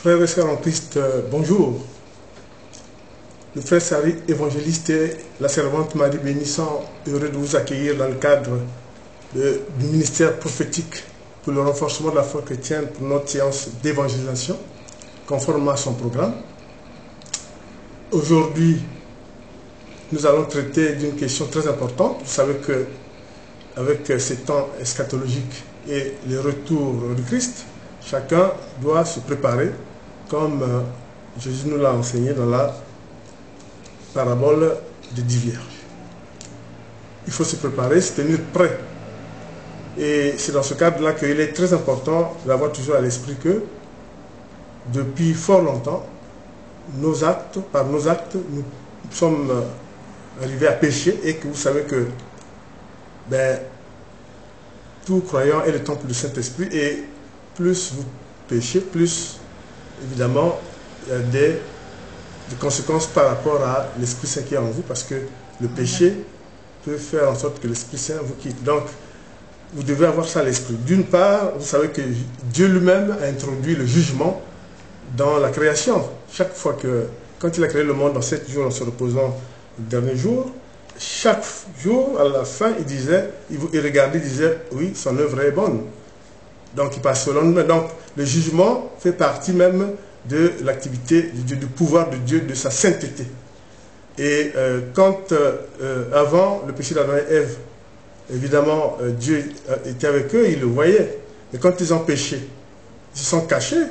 Frères et sœurs en Christ, bonjour. Le frère Sari, évangéliste, et la servante Marie Bénissant, heureux de vous accueillir dans le cadre du ministère prophétique pour le renforcement de la foi chrétienne pour notre séance d'évangélisation, conformément à son programme. Aujourd'hui, nous allons traiter d'une question très importante. Vous savez que avec ces temps eschatologiques et le retour du Christ, chacun doit se préparer comme Jésus nous l'a enseigné dans la parabole des 10 vierges. Il faut se préparer, se tenir prêt. Et c'est dans ce cadre-là qu'il est très important d'avoir toujours à l'esprit que depuis fort longtemps, par nos actes, nous sommes arrivés à pécher et que vous savez que tout croyant est le temple du Saint-Esprit et plus vous péchez, plus évidemment il y a des conséquences par rapport à l'Esprit Saint qui est en vous, parce que le péché peut faire en sorte que l'Esprit Saint vous quitte. Donc vous devez avoir ça à l'esprit. D'une part, vous savez que Dieu lui-même a introduit le jugement dans la création. Chaque fois quand il a créé le monde en 7 jours en se reposant le dernier jour, chaque jour, à la fin, il regardait, il disait, oui, son œuvre est bonne. Donc il passe au lendemain. Donc le jugement fait partie même de l'activité de Dieu, du pouvoir de Dieu, de sa sainteté. Et quand avant le péché d'Adam et Ève, évidemment Dieu était avec eux, il le voyait. Mais quand ils ont péché, ils se sont cachés.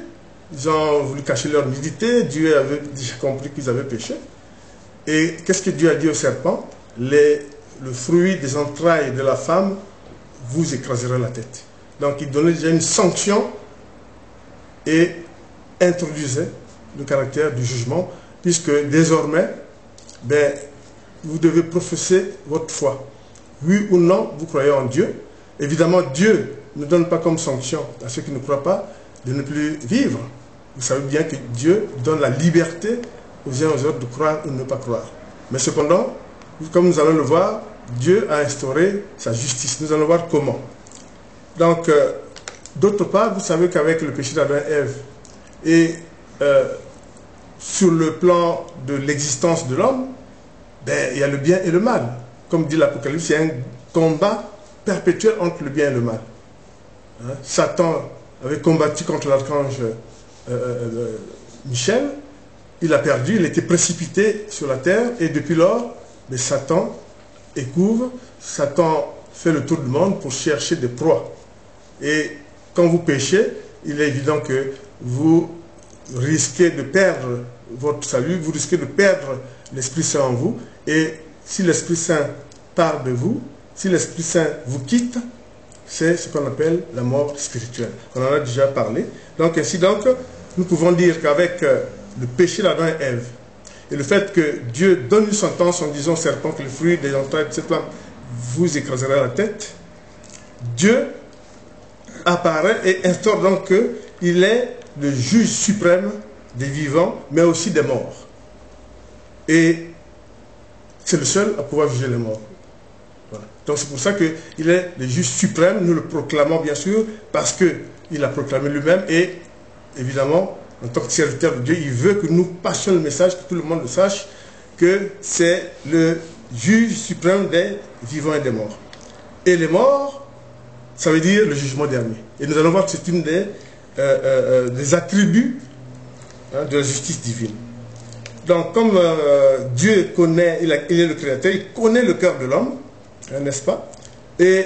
Ils ont voulu cacher leur nudité. Dieu avait déjà compris qu'ils avaient péché. Et qu'est-ce que Dieu a dit au serpent? Le fruit des entrailles de la femme vous écrasera la tête. Donc il donnait déjà une sanction et introduisait le caractère du jugement, puisque désormais, vous devez professer votre foi. Oui ou non, vous croyez en Dieu. Évidemment, Dieu ne donne pas comme sanction à ceux qui ne croient pas de ne plus vivre. Vous savez bien que Dieu donne la liberté aux uns aux autres de croire ou de ne pas croire. Mais cependant, comme nous allons le voir, Dieu a instauré sa justice. Nous allons voir comment. Donc, d'autre part, vous savez qu'avec le péché d'Adam et Ève, et sur le plan de l'existence de l'homme, il y a le bien et le mal. Comme dit l'Apocalypse, il y a un combat perpétuel entre le bien et le mal. Satan avait combattu contre l'archange Michel, il a perdu, il était précipité sur la terre, et depuis lors, Satan écouvre, Satan fait le tour du monde pour chercher des proies. Et quand vous péchez, il est évident que vous risquez de perdre votre salut, vous risquez de perdre l'Esprit Saint en vous. Et si l'Esprit Saint part de vous, si l'Esprit Saint vous quitte, c'est ce qu'on appelle la mort spirituelle. On en a déjà parlé. Donc ainsi donc, nous pouvons dire qu'avec le péché d'Adam et Ève, et le fait que Dieu donne une sentence en disant au serpent que le fruit des entrailles de cette femme vous écrasera la tête, Dieu apparaît et instaure donc qu'il est le juge suprême des vivants, mais aussi des morts. Et c'est le seul à pouvoir juger les morts. Voilà. Donc c'est pour ça qu'il est le juge suprême, nous le proclamons bien sûr, parce qu'il a proclamé lui-même, et évidemment, en tant que serviteur de Dieu, il veut que nous passions le message, que tout le monde le sache, que c'est le juge suprême des vivants et des morts. Et les morts, ça veut dire le jugement dernier. Et nous allons voir que c'est une des attributs de la justice divine. Donc, comme Dieu connaît, il est le Créateur, il connaît le cœur de l'homme, n'est-ce pas? Et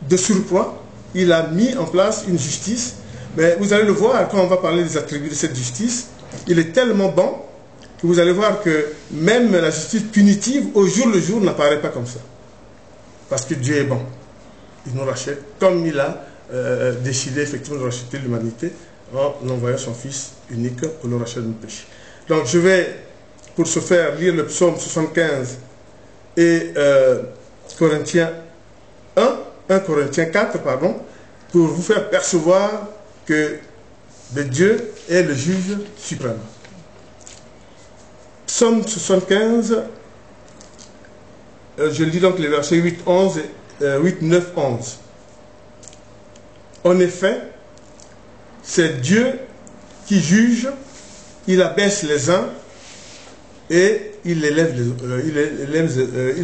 de surcroît, il a mis en place une justice. Mais vous allez le voir, quand on va parler des attributs de cette justice, il est tellement bon que vous allez voir que même la justice punitive, au jour le jour, n'apparaît pas comme ça. Parce que Dieu est bon. Il nous rachète, comme il a décidé effectivement de racheter l'humanité en envoyant son Fils unique pour le rachat de nos péchés. Donc je vais, pour ce faire, lire le psaume 75 et Corinthiens 1 Corinthiens 4, pardon, pour vous faire percevoir que Dieu est le juge suprême. Psaume 75, je lis donc les versets 8, 9, 11. En effet, c'est Dieu qui juge, il abaisse les uns et il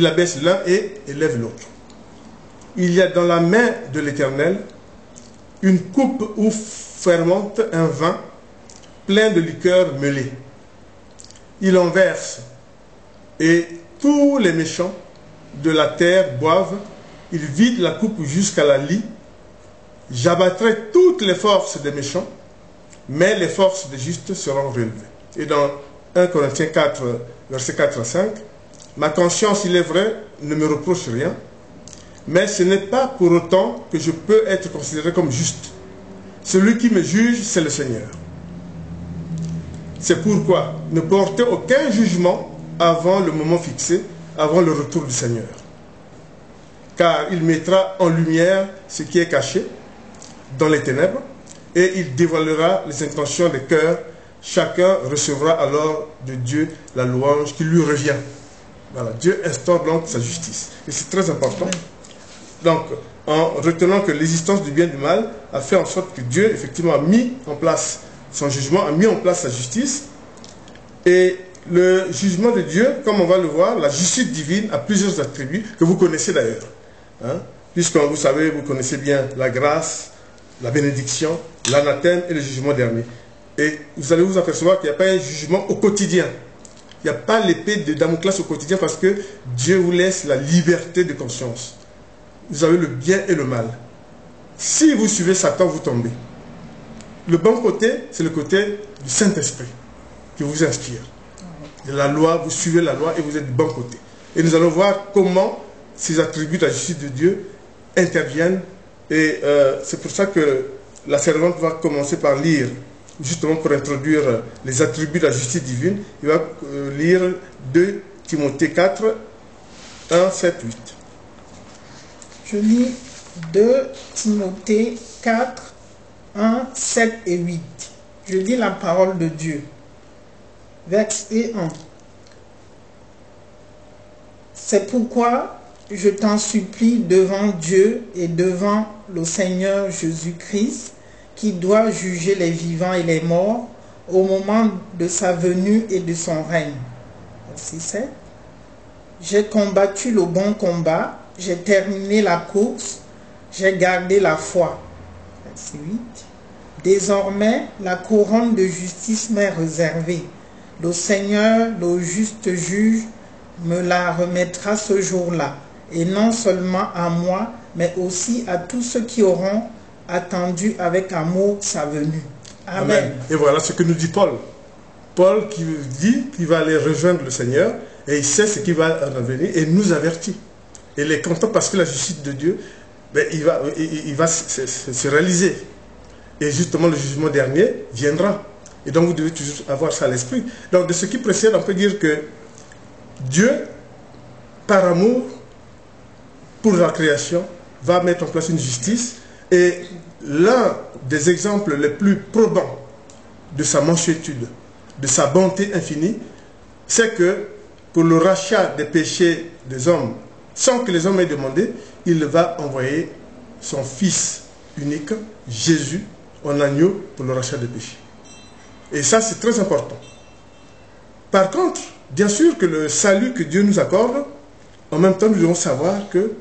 abaisse l'un et élève l'autre. Il y a dans la main de l'Éternel une coupe où fermente un vin plein de liqueur mêlée. Il en verse et tous les méchants de la terre boivent. Il vide la coupe jusqu'à la lie. J'abattrai toutes les forces des méchants, mais les forces des justes seront relevées. Et dans 1 Corinthiens 4, versets 4 à 5, ma conscience, il est vrai, ne me reproche rien, mais ce n'est pas pour autant que je peux être considéré comme juste. Celui qui me juge, c'est le Seigneur. C'est pourquoi ne portez aucun jugement avant le moment fixé, avant le retour du Seigneur. Car il mettra en lumière ce qui est caché dans les ténèbres, et il dévoilera les intentions des cœurs. Chacun recevra alors de Dieu la louange qui lui revient. Voilà, Dieu instaure donc sa justice. Et c'est très important. Donc, en retenant que l'existence du bien et du mal a fait en sorte que Dieu, effectivement, a mis en place son jugement, a mis en place sa justice. Et le jugement de Dieu, comme on va le voir, la justice divine a plusieurs attributs que vous connaissez d'ailleurs. Hein? Puisque vous savez, vous connaissez bien la grâce, la bénédiction, l'anathème et le jugement dernier. Et vous allez vous apercevoir qu'il n'y a pas un jugement au quotidien. Il n'y a pas l'épée de Damoclès au quotidien parce que Dieu vous laisse la liberté de conscience. Vous avez le bien et le mal. Si vous suivez Satan, vous tombez. Le bon côté, c'est le côté du Saint-Esprit qui vous inspire. De la loi, vous suivez la loi et vous êtes du bon côté. Et nous allons voir comment ces attributs de la justice de Dieu interviennent. Et c'est pour ça que la servante va commencer par lire, justement pour introduire les attributs de la justice divine. Il va lire 2 Timothée 4, 1, 7, 8. Je lis 2 Timothée 4, 1, 7 et 8. Je lis la parole de Dieu. Verset 1. C'est pourquoi je t'en supplie devant Dieu et devant le Seigneur Jésus-Christ, qui doit juger les vivants et les morts au moment de sa venue et de son règne. Verset 7. J'ai combattu le bon combat, j'ai terminé la course, j'ai gardé la foi. Verset 8. Désormais, la couronne de justice m'est réservée. Le Seigneur, le juste juge, me la remettra ce jour-là, et non seulement à moi, mais aussi à tous ceux qui auront attendu avec amour sa venue. Amen. Amen. Et voilà ce que nous dit Paul. Paul qui dit qu'il va aller rejoindre le Seigneur, et il sait ce qui va revenir, et nous avertit. Et il est content parce que la justice de Dieu, ben, il va se réaliser. Et justement, le jugement dernier viendra. Et donc, vous devez toujours avoir ça à l'esprit. Donc, de ce qui précède, on peut dire que Dieu, par amour pour la création, va mettre en place une justice. Et l'un des exemples les plus probants de sa mansuétude, de sa bonté infinie, c'est que pour le rachat des péchés des hommes, sans que les hommes aient demandé, il va envoyer son Fils unique, Jésus, en agneau pour le rachat des péchés. Et ça, c'est très important. Par contre, bien sûr que le salut que Dieu nous accorde, en même temps, nous devons savoir que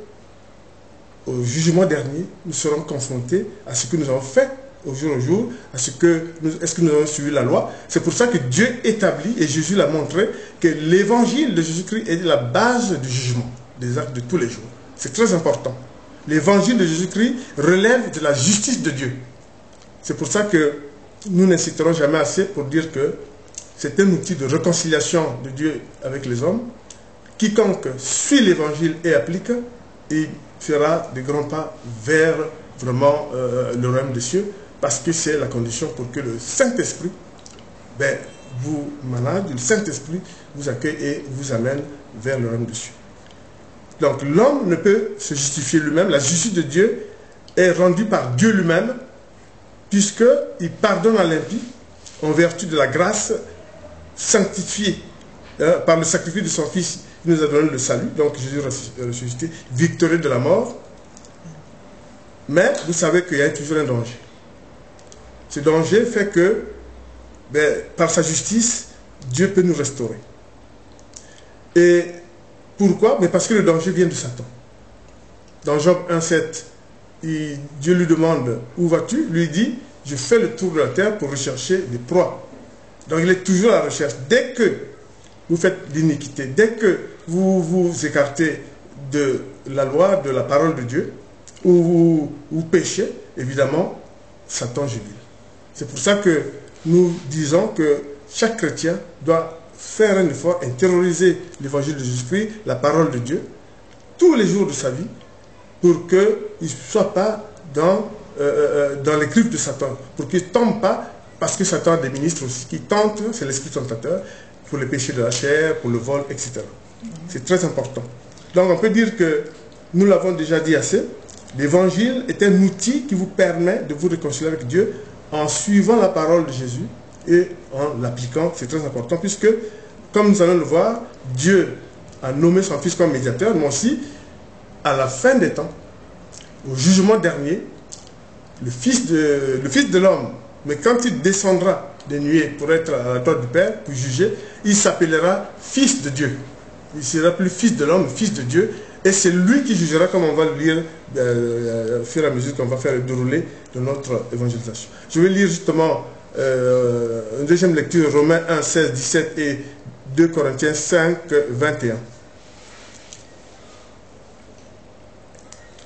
au jugement dernier, nous serons confrontés à ce que nous avons fait au jour, à ce que est-ce que nous avons suivi la loi. C'est pour ça que Dieu établit, et Jésus l'a montré, que l'évangile de Jésus-Christ est la base du jugement des actes de tous les jours. C'est très important. L'évangile de Jésus-Christ relève de la justice de Dieu. C'est pour ça que nous n'inciterons jamais assez pour dire que c'est un outil de réconciliation de Dieu avec les hommes. Quiconque suit l'évangile et applique, il fera de grands pas vers vraiment le royaume des cieux, parce que c'est la condition pour que le Saint-Esprit vous manage, le Saint-Esprit vous accueille et vous amène vers le royaume des cieux. Donc l'homme ne peut se justifier lui-même. La justice de Dieu est rendue par Dieu lui-même, puisqu'il pardonne à l'impie en vertu de la grâce sanctifiée par le sacrifice de son Fils. Il nous a donné le salut, donc Jésus ressuscité, victorieux de la mort. Mais vous savez qu'il y a toujours un danger. Ce danger fait que ben, par sa justice, Dieu peut nous restaurer. Et pourquoi? Mais parce que le danger vient de Satan. Dans Job 1,7, Dieu lui demande, où vas-tu? Lui dit, je fais le tour de la terre pour rechercher des proies. Donc il est toujours à la recherche. Dès que vous faites l'iniquité, dès que vous vous écartez de la loi, de la parole de Dieu, ou vous péchez, évidemment, Satan jubile. C'est pour ça que nous disons que chaque chrétien doit faire un effort, intérioriser l'évangile de Jésus-Christ, la parole de Dieu, tous les jours de sa vie, pour qu'il ne soit pas dans les griffes de Satan, pour qu'il ne tombe pas, parce que Satan a des ministres aussi qui tentent, c'est l'esprit tentateur, pour les péchés de la chair, pour le vol, etc. C'est très important. Donc on peut dire que, nous l'avons déjà dit assez, l'évangile est un outil qui vous permet de vous réconcilier avec Dieu en suivant la parole de Jésus et en l'appliquant. C'est très important puisque, comme nous allons le voir, Dieu a nommé son Fils comme médiateur, mais aussi, à la fin des temps, au jugement dernier, le Fils de l'homme, mais quand il descendra des nuées pour être à la droite du Père, pour juger, il s'appellera Fils de Dieu. Il ne sera plus Fils de l'homme, Fils de Dieu. Et c'est lui qui jugera, comme on va le lire au fur et à mesure qu'on va faire le déroulé de notre évangélisation. Je vais lire justement une deuxième lecture, Romains 1, 16, 17 et 2 Corinthiens 5, 21.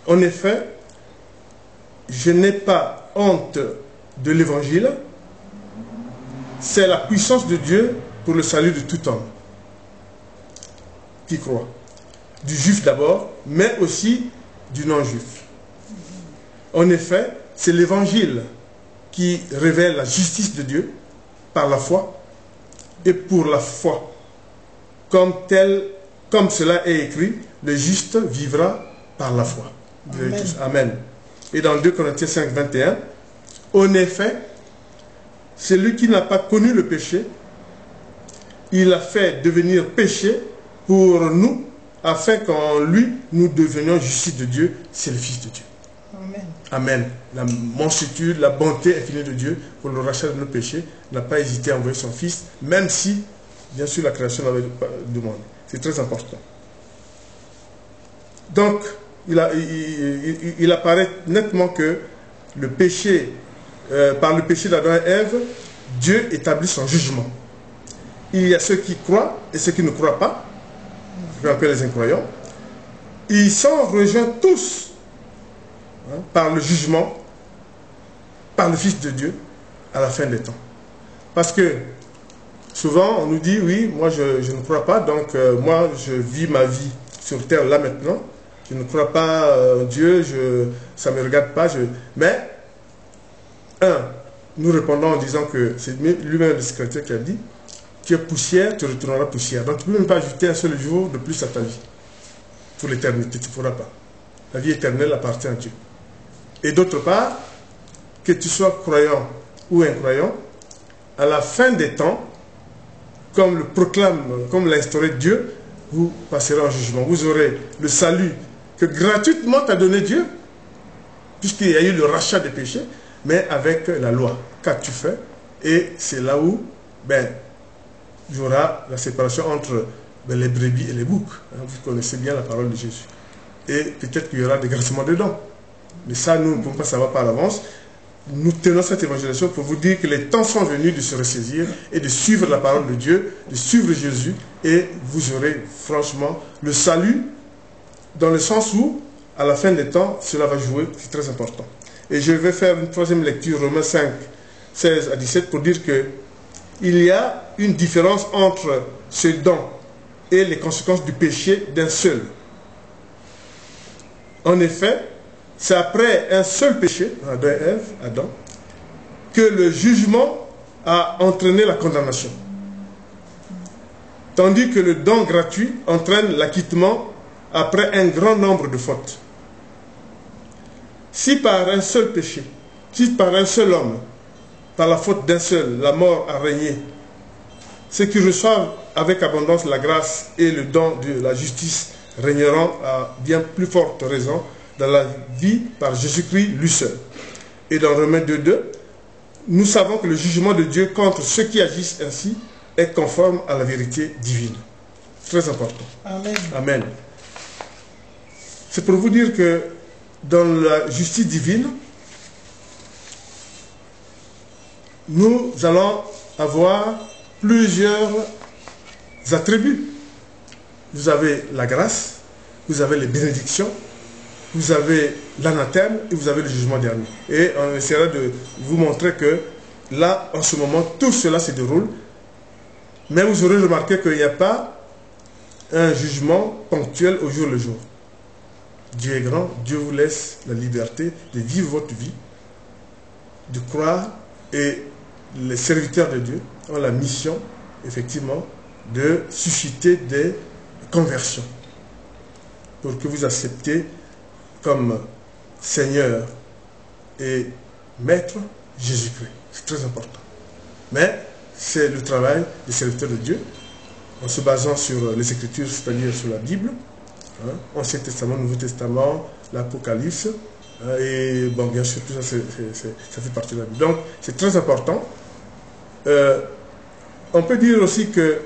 En effet, je n'ai pas honte de l'évangile, c'est la puissance de Dieu pour le salut de tout homme qui croit. Du juif d'abord, mais aussi du non-juif. En effet, c'est l'évangile qui révèle la justice de Dieu par la foi et pour la foi. Comme cela est écrit, le juste vivra par la foi. Amen. Amen. Et dans 2 Corinthiens 5, 21, en effet, celui qui n'a pas connu le péché, il a fait devenir péché pour nous, afin qu'en lui, nous devenions justice de Dieu. C'est le Fils de Dieu. Amen. Amen. La mansuétude, la bonté infinie de Dieu pour le rachat de nos péchés n'a pas hésité à envoyer son Fils, même si, bien sûr, la création l'avait demandé. C'est très important. Donc, il apparaît nettement que le péché, par le péché d'Adam et Ève, Dieu établit son jugement. Il y a ceux qui croient et ceux qui ne croient pas, ce qu'on appelle les incroyants. Ils sont rejoints tous par le jugement, par le Fils de Dieu, à la fin des temps. Parce que souvent, on nous dit, oui, moi je ne crois pas, donc moi je vis ma vie sur terre là maintenant. Je ne crois pas en Dieu, ça ne me regarde pas. Mais, nous répondons en disant que c'est lui-même le secrétaire qui a dit, tu es poussière, tu retourneras poussière. Donc tu ne peux même pas ajouter un seul jour de plus à ta vie. Pour l'éternité, tu ne pourras pas. La vie éternelle appartient à Dieu. Et d'autre part, que tu sois croyant ou incroyant, à la fin des temps, comme le proclame, comme l'a instauré Dieu, vous passerez en jugement. Vous aurez le salut que gratuitement t'a donné Dieu, puisqu'il y a eu le rachat des péchés, mais avec la loi. Qu'as-tu fait? Et c'est là où, il y aura la séparation entre les brebis et les boucs. Vous connaissez bien la parole de Jésus. Et peut-être qu'il y aura des grattements dedans. Mais ça, nous ne pouvons pas savoir par l'avance. Nous tenons cette évangélisation pour vous dire que les temps sont venus de se ressaisir et de suivre la parole de Dieu, de suivre Jésus, et vous aurez franchement le salut, dans le sens où, à la fin des temps, cela va jouer, c'est très important. Et je vais faire une troisième lecture, Romains 5, 16 à 17, pour dire que il y a une différence entre ce don et les conséquences du péché d'un seul. En effet, c'est après un seul péché, Adam, que le jugement a entraîné la condamnation. Tandis que le don gratuit entraîne l'acquittement après un grand nombre de fautes. Si par un seul péché, si par un seul homme, par la faute d'un seul, la mort a régné, ceux qui reçoivent avec abondance la grâce et le don de la justice régneront à bien plus forte raison dans la vie par Jésus-Christ lui seul. Et dans Romains 2.2, nous savons que le jugement de Dieu contre ceux qui agissent ainsi est conforme à la vérité divine. Très important. Amen. Amen. C'est pour vous dire que dans la justice divine, nous allons avoir plusieurs attributs. Vous avez la grâce, vous avez les bénédictions, vous avez l'anathème et vous avez le jugement dernier. Et on essaiera de vous montrer que là, en ce moment, tout cela se déroule. Mais vous aurez remarqué qu'il n'y a pas un jugement ponctuel au jour le jour. Dieu est grand, Dieu vous laisse la liberté de vivre votre vie, de croire, et les serviteurs de Dieu ont la mission, effectivement, de susciter des conversions pour que vous acceptiez comme Seigneur et Maître Jésus-Christ. C'est très important. Mais c'est le travail des serviteurs de Dieu, en se basant sur les Écritures, c'est-à-dire sur la Bible, hein, Ancien Testament, Nouveau Testament, l'Apocalypse, et bon, bien sûr, tout ça, ça fait partie de la Bible. Donc, c'est très important. On peut dire aussi que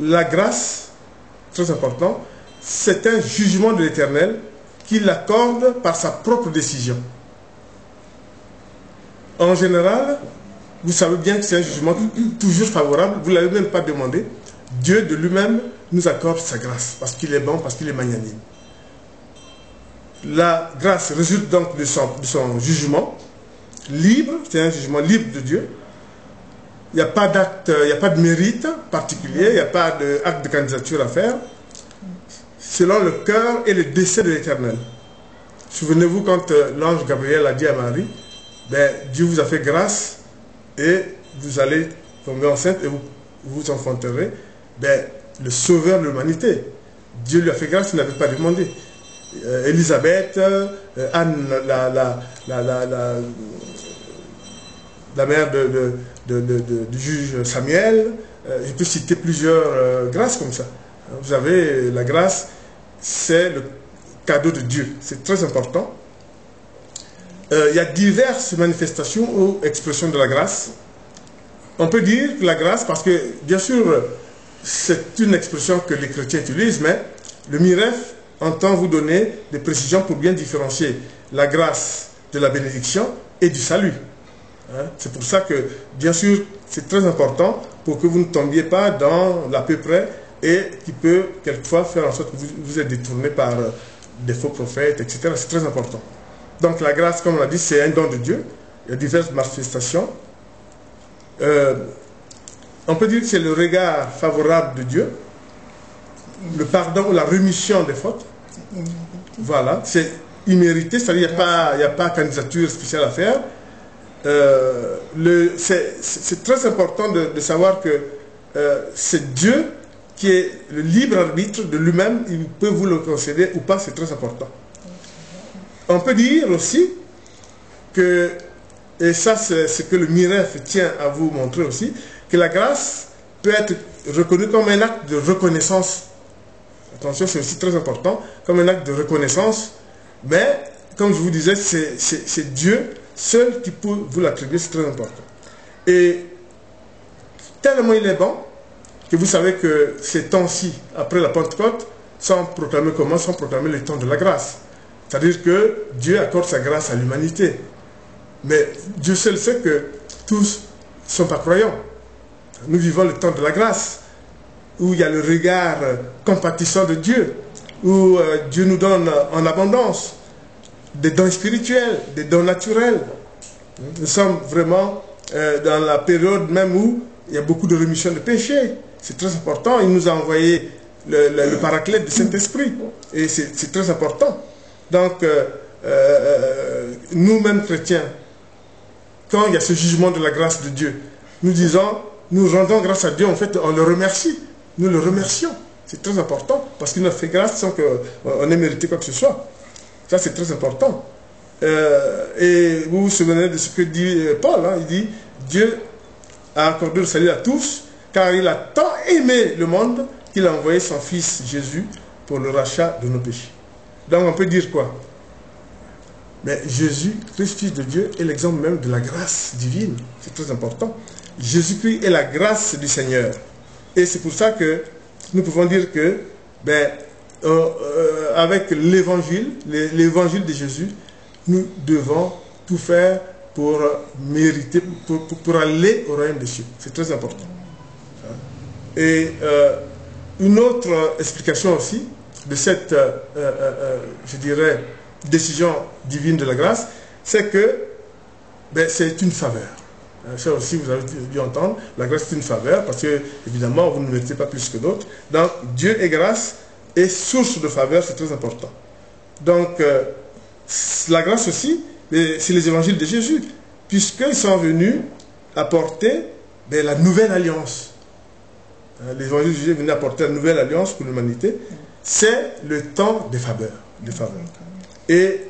la grâce, très important, c'est un jugement de l'Éternel qu'il accorde par sa propre décision. En général, vous savez bien que c'est un jugement toujours favorable, vous ne l'avez même pas demandé. Dieu de lui-même nous accorde sa grâce, parce qu'il est bon, parce qu'il est magnanime. La grâce résulte donc de son jugement libre, c'est un jugement libre de Dieu. Il n'y a pas d'acte, il n'y a pas de mérite particulier, il n'y a pas d'acte de candidature à faire, selon le cœur et le dessein de l'Éternel. Souvenez-vous quand l'ange Gabriel a dit à Marie, ben, Dieu vous a fait grâce et vous allez tomber enceinte et vous enfanterez, ben, le sauveur de l'humanité. Dieu lui a fait grâce, il n'avait pas demandé. Élisabeth, Anne, la mère du juge Samuel, je peux citer plusieurs grâces comme ça. Vous avez la grâce, c'est le cadeau de Dieu, c'est très important. Il y a diverses manifestations ou expressions de la grâce. On peut dire que la grâce, parce que bien sûr, c'est une expression que les chrétiens utilisent, mais le MIREF entend vous donner des précisions pour bien différencier la grâce de la bénédiction et du salut. Hein? C'est pour ça que, bien sûr, c'est très important pour que vous ne tombiez pas dans l'à peu près et qui peut quelquefois faire en sorte que vous êtes détourné par des faux prophètes, etc. C'est très important. Donc la grâce, comme on l'a dit, c'est un don de Dieu. Il y a diverses manifestations. On peut dire que c'est le regard favorable de Dieu, le pardon ou la rémission des fautes. Voilà, c'est immérité, c'est-à-dire qu'il n'y a pas candidature spéciale à faire. C'est très important de savoir que c'est Dieu qui est le libre arbitre de lui-même, il peut vous le concéder ou pas, c'est très important. On peut dire aussi que, et ça c'est ce que le MIREF tient à vous montrer aussi, que la grâce peut être reconnue comme un acte de reconnaissance. Attention, c'est aussi très important, comme un acte de reconnaissance, mais comme je vous disais, c'est Dieu seul qui peut vous l'attribuer, c'est très important. Et tellement il est bon, que vous savez que ces temps-ci, après la Pentecôte, sont proclamés comment? Sont proclamés les temps de la grâce. C'est-à-dire que Dieu accorde sa grâce à l'humanité. Mais Dieu seul sait que tous ne sont pas croyants. Nous vivons le temps de la grâce, où il y a le regard compatissant de Dieu, où Dieu nous donne en abondance des dons spirituels, des dons naturels. Nous sommes vraiment dans la période même où il y a beaucoup de rémission de péchés. C'est très important. Il nous a envoyé le paraclète du Saint-Esprit. Et c'est très important. Donc, nous-mêmes chrétiens, quand il y a ce jugement de la grâce de Dieu, nous disons, nous rendons grâce à Dieu, en fait, on le remercie. Nous le remercions. C'est très important, parce qu'il nous a fait grâce sans qu'on ait mérité quoi que ce soit. Ça, c'est très important. Et vous vous souvenez de ce que dit Paul, hein, il dit, Dieu a accordé le salut à tous, car il a tant aimé le monde qu'il a envoyé son Fils Jésus pour le rachat de nos péchés. Donc on peut dire quoi? Mais Jésus, Christ, Fils de Dieu, est l'exemple même de la grâce divine. C'est très important. Jésus-Christ est la grâce du Seigneur. Et c'est pour ça que nous pouvons dire que, avec l'évangile de Jésus, nous devons tout faire pour mériter, pour aller au royaume des cieux. C'est très important. Et une autre explication aussi de cette, je dirais, décision divine de la grâce, c'est que c'est une faveur. Ça aussi, vous avez dû entendre, la grâce est une faveur, parce que, évidemment, vous ne méritez pas plus que d'autres. Donc, Dieu est grâce et source de faveur, c'est très important. Donc, la grâce aussi, c'est les évangiles de Jésus, puisqu'ils sont venus apporter la nouvelle alliance. L'évangile de Jésus est venu apporter la nouvelle alliance pour l'humanité. C'est le temps des faveurs. Et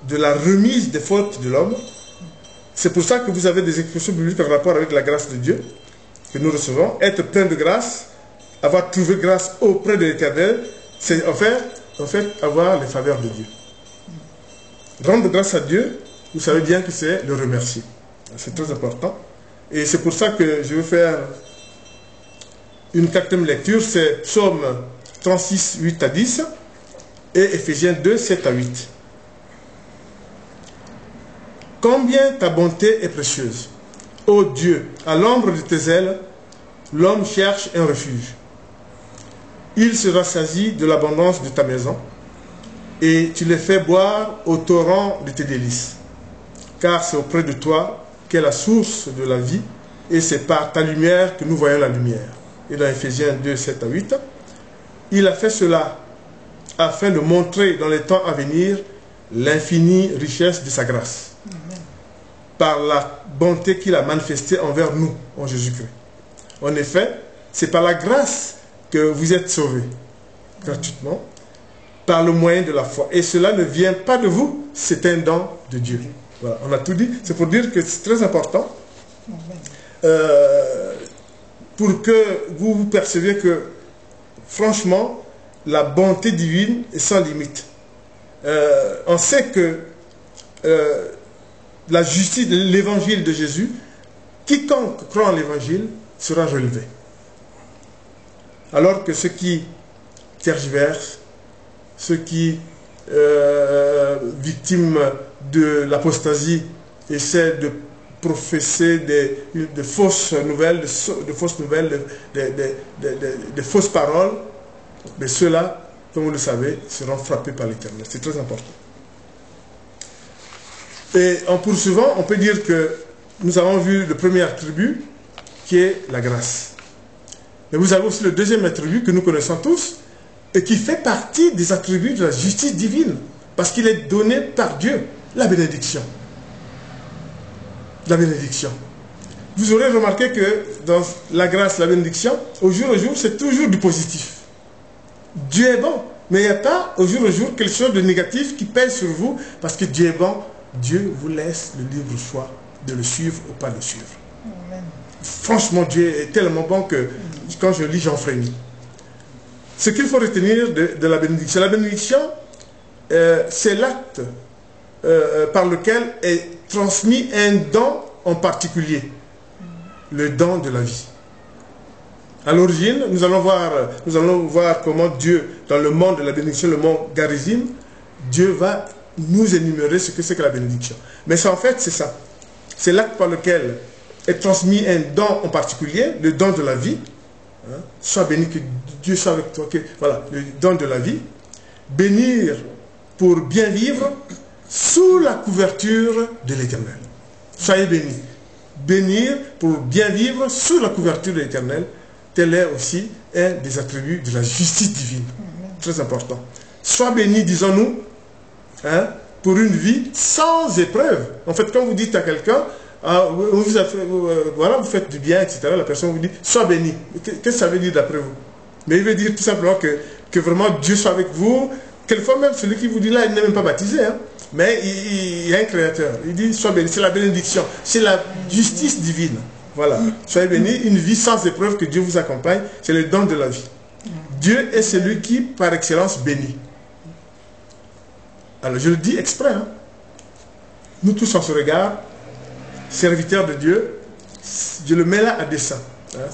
de la remise des fautes de l'homme. C'est pour ça que vous avez des expressions bibliques en rapport avec la grâce de Dieu que nous recevons. Être plein de grâce, avoir trouvé grâce auprès de l'Éternel, c'est en fait avoir les faveurs de Dieu. Rendre grâce à Dieu, vous savez bien que c'est le remercier. C'est très important. Et c'est pour ça que je vais faire une 4e lecture, c'est Psaume 36, 8 à 10 et Éphésiens 2, 7 à 8. Combien ta bonté est précieuse. Ô Dieu, à l'ombre de tes ailes, l'homme cherche un refuge. Il se rassasie de l'abondance de ta maison, et tu les fais boire au torrent de tes délices. Car c'est auprès de toi qu'est la source de la vie, et c'est par ta lumière que nous voyons la lumière. Et dans Éphésiens 2, 7 à 8, il a fait cela afin de montrer dans les temps à venir l'infinie richesse de sa grâce, par la bonté qu'il a manifestée envers nous, en Jésus-Christ. En effet, c'est par la grâce que vous êtes sauvés, gratuitement, par le moyen de la foi. Et cela ne vient pas de vous, c'est un don de Dieu. Voilà, on a tout dit. C'est pour dire que c'est très important, pour que vous perceviez que, franchement, la bonté divine est sans limite. On sait que la justice, l'évangile de Jésus, quiconque croit en l'évangile sera relevé. Alors que ceux qui tergiversent, ceux qui, victimes de l'apostasie, essaient de professer de fausses nouvelles, de fausses paroles, mais ceux-là, comme vous le savez, seront frappés par l'Éternel. C'est très important. Et en poursuivant, on peut dire que nous avons vu le premier attribut qui est la grâce. Mais vous avez aussi le deuxième attribut que nous connaissons tous et qui fait partie des attributs de la justice divine parce qu'il est donné par Dieu, la bénédiction. La bénédiction. Vous aurez remarqué que dans la grâce, la bénédiction, au jour, c'est toujours du positif. Dieu est bon, mais il n'y a pas au jour quelque chose de négatif qui pèse sur vous parce que Dieu est bon. Dieu vous laisse le libre choix de le suivre ou pas le suivre. Amen. Franchement, Dieu est tellement bon que quand je lis, j'en frémis. Ce qu'il faut retenir de la bénédiction. La bénédiction, c'est l'acte par lequel est transmis un don en particulier. Le don de la vie. À l'origine, nous allons voir comment Dieu, dans le monde de la bénédiction, le monde Garizim, Dieu va nous énumérer ce que c'est que la bénédiction. Mais ça, en fait, c'est ça. C'est l'acte par lequel est transmis un don en particulier, le don de la vie. Hein? Sois béni, que Dieu soit avec toi. Voilà, le don de la vie. Bénir pour bien vivre sous la couverture de l'Éternel. Soyez bénis. Bénir pour bien vivre sous la couverture de l'Éternel. Tel est aussi un des attributs de la justice divine. Très important. Sois béni, disons-nous, hein, pour une vie sans épreuve. En fait, quand vous dites à quelqu'un, voilà, vous faites du bien, etc., la personne vous dit, sois béni. Qu'est-ce que ça veut dire d'après vous? Mais il veut dire tout simplement que vraiment Dieu soit avec vous. Quelquefois même, celui qui vous dit là, il n'est même pas baptisé, hein, mais il y a un créateur. Il dit, sois béni. C'est la bénédiction. C'est la justice divine. Voilà. Soyez bénis, une vie sans épreuve, que Dieu vous accompagne. C'est le don de la vie. Dieu est celui qui, par excellence, bénit. Alors, je le dis exprès. Hein. nous tous on se regarde, serviteur de Dieu, je le mets là à dessein. Hein.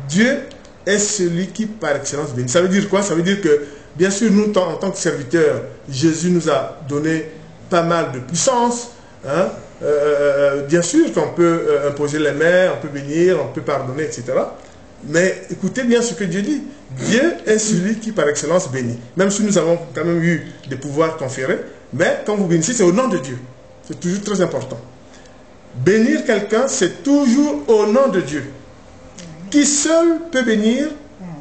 Dieu est celui qui par excellence bénit. Ça veut dire quoi? Ça veut dire que, bien sûr, nous, en tant que serviteurs, Jésus nous a donné pas mal de puissance. Hein. Bien sûr qu'on peut imposer les mains, on peut bénir, on peut pardonner, etc. Mais écoutez bien ce que Dieu dit. Dieu est celui qui par excellence bénit. Même si nous avons quand même eu des pouvoirs conférés, mais quand vous bénissez, c'est au nom de Dieu. C'est toujours très important. Bénir quelqu'un, c'est toujours au nom de Dieu, qui seul peut bénir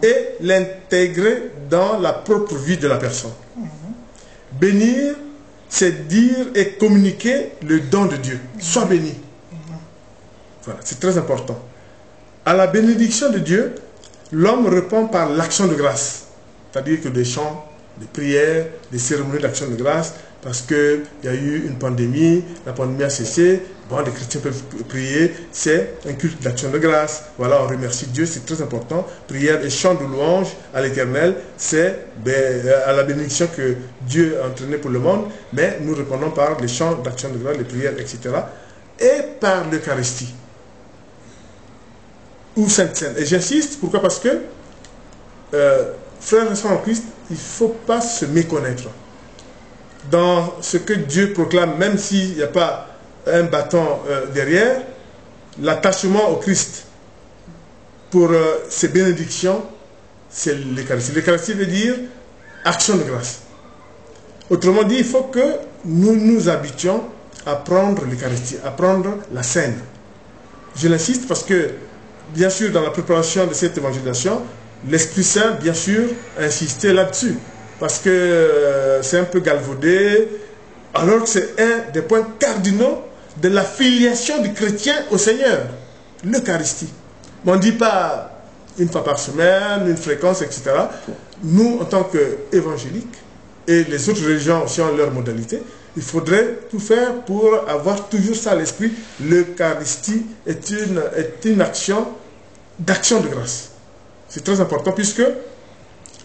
et l'intégrer dans la propre vie de la personne. Bénir, c'est dire et communiquer le don de Dieu. Sois béni. Voilà, c'est très important. À la bénédiction de Dieu, l'homme répond par l'action de grâce. C'est-à-dire que des chants, des prières, des cérémonies d'action de grâce, parce qu'il y a eu une pandémie, la pandémie a cessé, bon, les chrétiens peuvent prier, c'est un culte d'action de grâce. Voilà, on remercie Dieu, c'est très important. Prière et chant de louange à l'Éternel, c'est à la bénédiction que Dieu a entraînée pour le monde, mais nous répondons par les chants d'action de grâce, les prières, etc. Et par l'Eucharistie. Ou Sainte Seine. Et j'insiste, pourquoi? Parce que, frères et sœurs en Christ, il ne faut pas se méconnaître. Dans ce que Dieu proclame, même s'il n'y a pas un bâton derrière, l'attachement au Christ pour ses bénédictions, c'est l'Eucharistie. L'Eucharistie veut dire action de grâce. Autrement dit, il faut que nous nous habituions à prendre l'Eucharistie, à prendre la scène. Je l'insiste parce que, bien sûr, dans la préparation de cette évangélisation, l'Esprit Saint, bien sûr, a insisté là-dessus. Parce que c'est un peu galvaudé, alors que c'est un des points cardinaux de la filiation du chrétien au Seigneur, l'Eucharistie. On ne dit pas une fois par semaine, une fréquence, etc. Nous, en tant qu'évangéliques, et les autres religions aussi ont leur modalité, il faudrait tout faire pour avoir toujours ça à l'esprit. L'Eucharistie est une action d'action de grâce. C'est très important puisque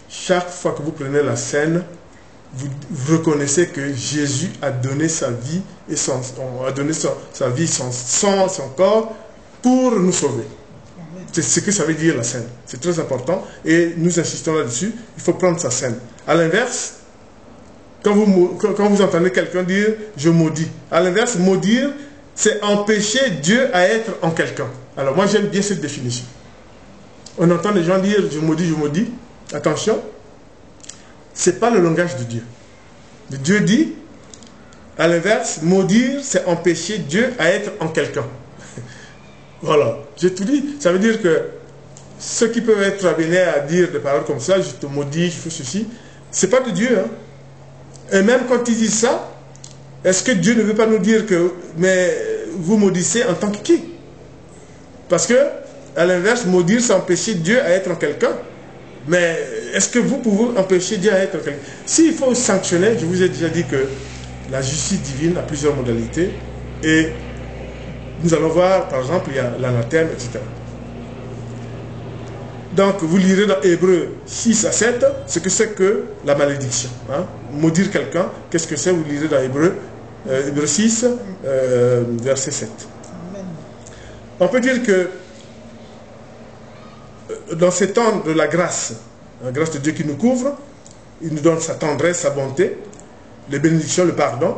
chaque fois que vous prenez la scène, vous reconnaissez que Jésus a donné sa vie et son corps pour nous sauver. C'est ce que ça veut dire la scène. C'est très important et nous insistons là-dessus. Il faut prendre sa scène. À l'inverse, quand vous entendez quelqu'un dire « je maudis », à l'inverse, maudire, c'est empêcher Dieu à être en quelqu'un. Alors moi j'aime bien cette définition. On entend les gens dire « je maudis ». Attention, ce n'est pas le langage de Dieu. Dieu dit, à l'inverse, maudire, c'est empêcher Dieu à être en quelqu'un. Voilà, j'ai tout dit. Ça veut dire que ceux qui peuvent être amenés à dire des paroles comme ça, je te maudis, je fais ceci, ce n'est pas de Dieu. Hein. Et même quand ils disent ça, est-ce que Dieu ne veut pas nous dire que, mais vous maudissez en tant que qui? Parce que, à l'inverse, maudire, c'est empêcher Dieu à être en quelqu'un. Mais est-ce que vous pouvez empêcher Dieu à être quelqu'un? S'il faut sanctionner, je vous ai déjà dit que la justice divine a plusieurs modalités. Et nous allons voir, par exemple, il y a l'anathème, etc. Donc, vous lirez dans Hébreux 6 à 7 ce que c'est que la malédiction. Hein? Maudire quelqu'un, qu'est-ce que c'est? Vous lirez dans Hébreux 6, verset 7. On peut dire que dans ces temps de la grâce de Dieu qui nous couvre, il nous donne sa tendresse, sa bonté, les bénédictions, le pardon.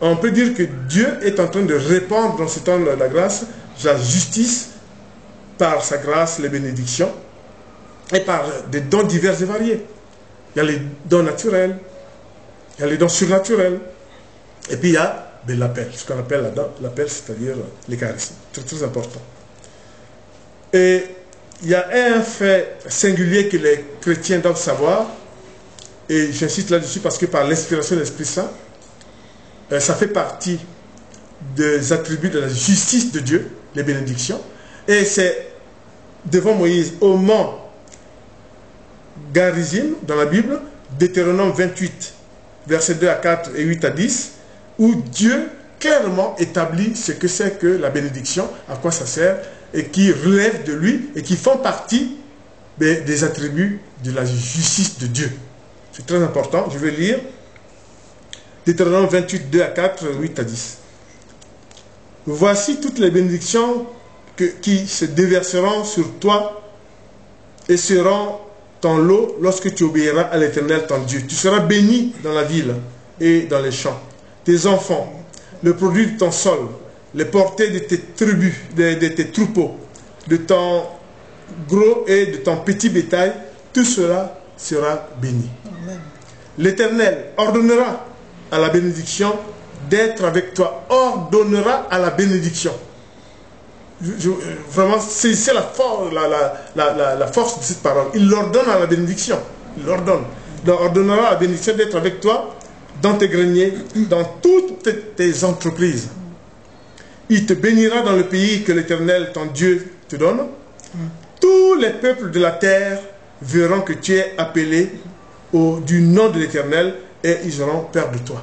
On peut dire que Dieu est en train de répandre dans ces temps de la grâce la justice par sa grâce, les bénédictions, et par des dons divers et variés. Il y a les dons naturels, il y a les dons surnaturels, et puis il y a l'appel, ce qu'on appelle l'appel, c'est-à-dire l'Eucharistie. C'est très important. Et il y a un fait singulier que les chrétiens doivent savoir, et j'insiste là-dessus parce que par l'inspiration de l'Esprit Saint, ça fait partie des attributs de la justice de Dieu, les bénédictions, et c'est devant Moïse au mont Garizim, dans la Bible, Deutéronome 28, versets 2 à 4 et 8 à 10, où Dieu clairement établit ce que c'est que la bénédiction, à quoi ça sert, et qui relèvent de lui et qui font partie des attributs de la justice de Dieu. C'est très important. Je vais lire Deutéronome 28, 2 à 4, 8 à 10. Voici toutes les bénédictions qui se déverseront sur toi et seront ton lot lorsque tu obéiras à l'Éternel ton Dieu. Tu seras béni dans la ville et dans les champs. Tes enfants, le produit de ton sol, les portées de tes tribus, de tes troupeaux, de ton gros et de ton petit bétail, tout cela sera béni. L'Éternel ordonnera à la bénédiction d'être avec toi, ordonnera à la bénédiction. Vraiment, c'est la force de cette parole. Il ordonne à la bénédiction. Il ordonne. Il ordonnera à la bénédiction d'être avec toi dans tes greniers, dans toutes tes entreprises. Il te bénira dans le pays que l'Éternel, ton Dieu, te donne. Tous les peuples de la terre verront que tu es appelé du nom de l'Éternel et ils auront peur de toi.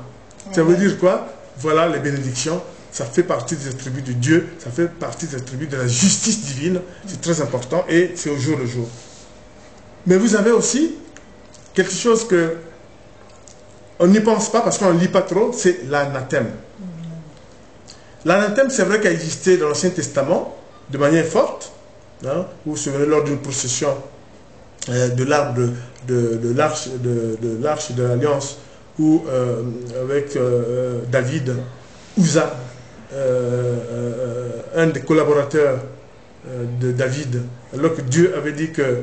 Ça veut dire quoi? Voilà les bénédictions. Ça fait partie des attributs de Dieu, ça fait partie des attributs de la justice divine. C'est très important et c'est au jour le jour. Mais vous avez aussi quelque chose que on n'y pense pas parce qu'on ne lit pas trop, c'est l'anathème. L'anathème, c'est vrai qu'il a existé dans l'Ancien Testament de manière forte. Hein, vous vous souvenez lors d'une procession de l'arche de l'Alliance où avec David, Uza, un des collaborateurs de David, alors que Dieu avait dit que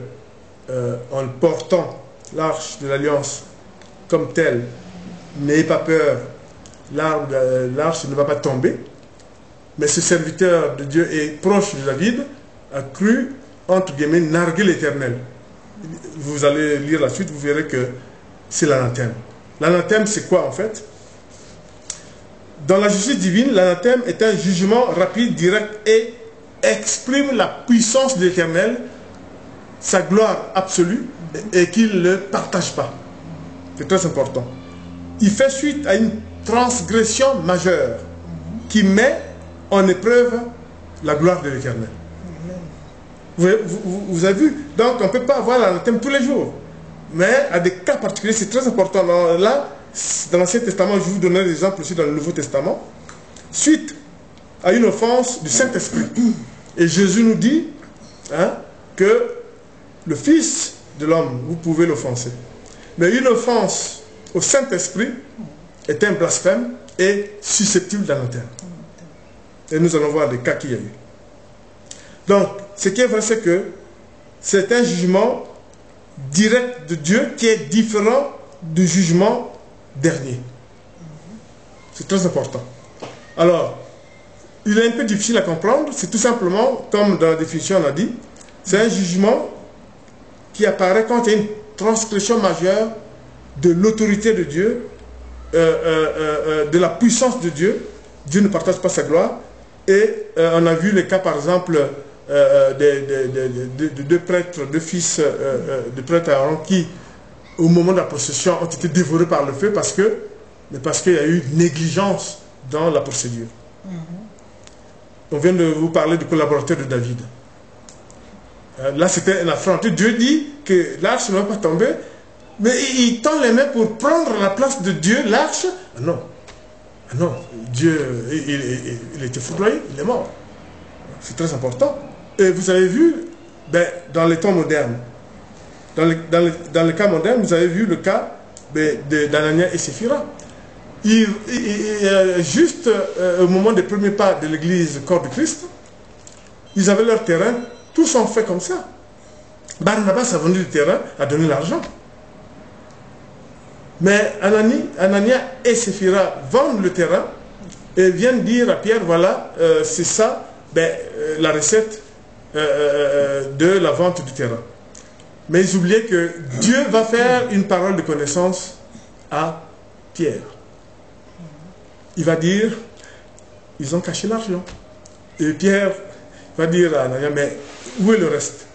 en portant l'arche de l'Alliance comme telle, n'ayez pas peur, l'arche ne va pas tomber. Mais ce serviteur de Dieu est proche de David, a cru, entre guillemets, narguer l'Éternel. Vous allez lire la suite, vous verrez que c'est l'anathème. L'anathème, c'est quoi en fait? Dans la justice divine, l'anathème est un jugement rapide, direct et exprime la puissance de l'Éternel, sa gloire absolue, et qu'il ne partage pas. C'est très important. Il fait suite à une transgression majeure qui met en épreuve la gloire de l'Éternel. Vous avez vu? Donc on ne peut pas avoir l'anathème tous les jours. Mais à des cas particuliers, c'est très important. Là, dans l'Ancien Testament, je vous donnerai des exemples aussi dans le Nouveau Testament. Suite à une offense du Saint-Esprit. Et Jésus nous dit que le Fils de l'homme, vous pouvez l'offenser. Mais une offense au Saint-Esprit est un blasphème et susceptible d'anathème. Et nous allons voir des cas qu'il y a eu. Donc, ce qui est vrai, c'est que c'est un jugement direct de Dieu qui est différent du jugement dernier. C'est très important. Alors, il est un peu difficile à comprendre. C'est tout simplement, comme dans la définition on a dit, c'est un jugement qui apparaît quand il y a une transgression majeure de l'autorité de Dieu, de la puissance de Dieu. Dieu ne partage pas sa gloire. Et on a vu les cas, par exemple, de deux prêtres, deux fils de prêtres Aaron qui, au moment de la procession, ont été dévorés par le feu parce qu'il y a eu négligence dans la procédure. On vient de vous parler du collaborateur de David. Là, c'était un affront. Dieu dit que l'arche ne va pas tomber, mais il tend les mains pour prendre la place de Dieu, l'arche. Ah non. Ah non, Dieu, il était foudroyé, il est mort. C'est très important. Et vous avez vu, dans les temps modernes, dans le cas moderne, vous avez vu le cas d'Anania et Séphira. Juste au moment des premiers pas de l'église corps de Christ, ils avaient leur terrain, tous sont faits comme ça. Barnabas a vendu le terrain, a donné l'argent. Mais Anania et Séphira vendent le terrain et viennent dire à Pierre, voilà, c'est ça, la recette de la vente du terrain. Mais ils oubliaient que Dieu va faire une parole de connaissance à Pierre. Il va dire, ils ont caché l'argent. Et Pierre va dire à Anania, mais où est le reste?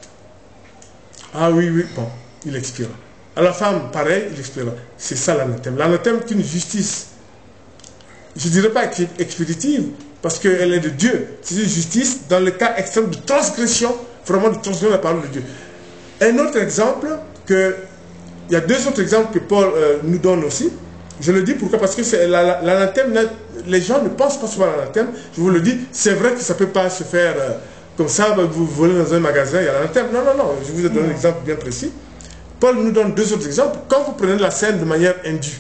Ah oui, bon, il expira. À la femme, pareil, il expira. C'est ça l'anathème. L'anathème est une justice. Je ne dirais pas expéditive, parce qu'elle est de Dieu. C'est une justice dans le cas extrême de transgression, vraiment de transgression de la parole de Dieu. Un autre exemple, il y a deux autres exemples que Paul nous donne aussi. Je le dis pourquoi? Parce que l'anathème, les gens ne pensent pas souvent à l'anathème. Je vous le dis, c'est vrai que ça ne peut pas se faire comme ça, vous volez dans un magasin, il y a l'anathème. Non, non, non, je vous ai donné un exemple bien précis. Paul nous donne deux autres exemples. Quand vous prenez la scène de manière indue,